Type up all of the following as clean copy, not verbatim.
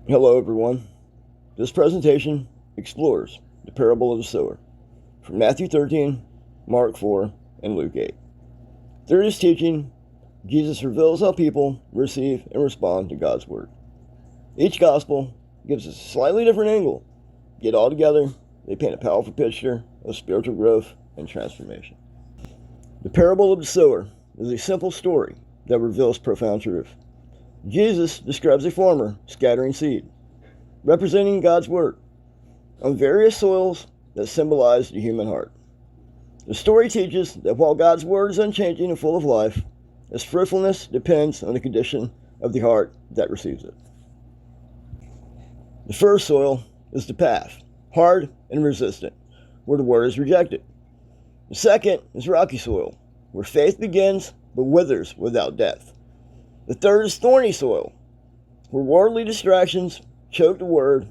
Hello everyone. This presentation explores the parable of the sower from Matthew 13, Mark 4, and Luke 8. Through this teaching, Jesus reveals how people receive and respond to God's Word. Each gospel gives us a slightly different angle, yet altogether they paint a powerful picture of spiritual growth and transformation. The parable of the sower is a simple story that reveals profound truth. Jesus describes a farmer scattering seed, representing God's Word, on various soils that symbolize the human heart. The story teaches that while God's Word is unchanging and full of life, its fruitfulness depends on the condition of the heart that receives it. The first soil is the path, hard and resistant, where the Word is rejected. The second is rocky soil, where faith begins but withers without depth. The third is thorny soil, where worldly distractions choke the Word.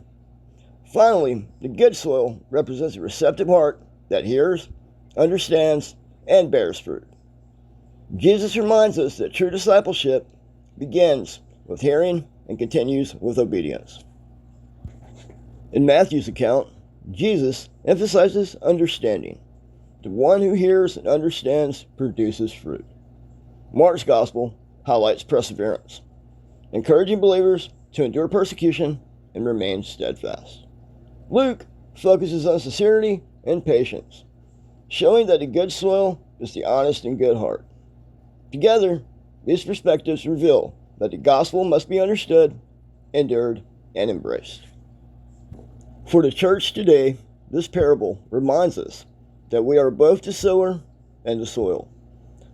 Finally, the good soil represents a receptive heart that hears, understands, and bears fruit. Jesus reminds us that true discipleship begins with hearing and continues with obedience. In Matthew's account, Jesus emphasizes understanding. The one who hears and understands produces fruit. Mark's Gospel highlights perseverance, encouraging believers to endure persecution and remain steadfast. Luke focuses on sincerity and patience, showing that the good soil is the honest and good heart. Together, these perspectives reveal that the gospel must be understood, endured, and embraced. For the church today, this parable reminds us that we are both the sower and the soil.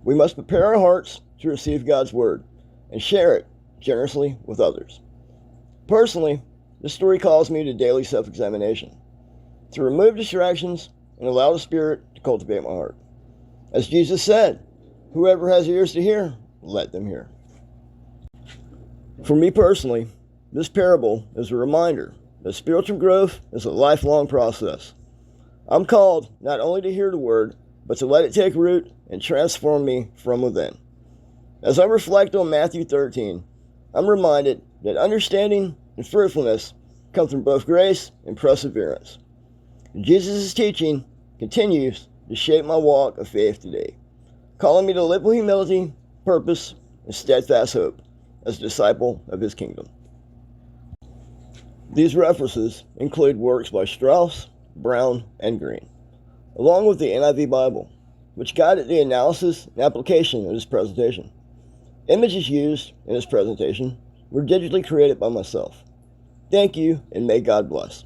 We must prepare our hearts to receive God's Word and share it generously with others. Personally, this story calls me to daily self-examination, to remove distractions and allow the Spirit to cultivate my heart. As Jesus said, whoever has ears to hear, let them hear. For me personally, this parable is a reminder that spiritual growth is a lifelong process. I'm called not only to hear the Word, but to let it take root and transform me from within. As I reflect on Matthew 13, I'm reminded that understanding and fruitfulness come from both grace and perseverance. Jesus' teaching continues to shape my walk of faith today, calling me to live with humility, purpose, and steadfast hope as a disciple of His kingdom. These references include works by Strauss, Brown, and Green, along with the NIV Bible, which guided the analysis and application of this presentation. Images used in this presentation were digitally created by myself. Thank you, and may God bless.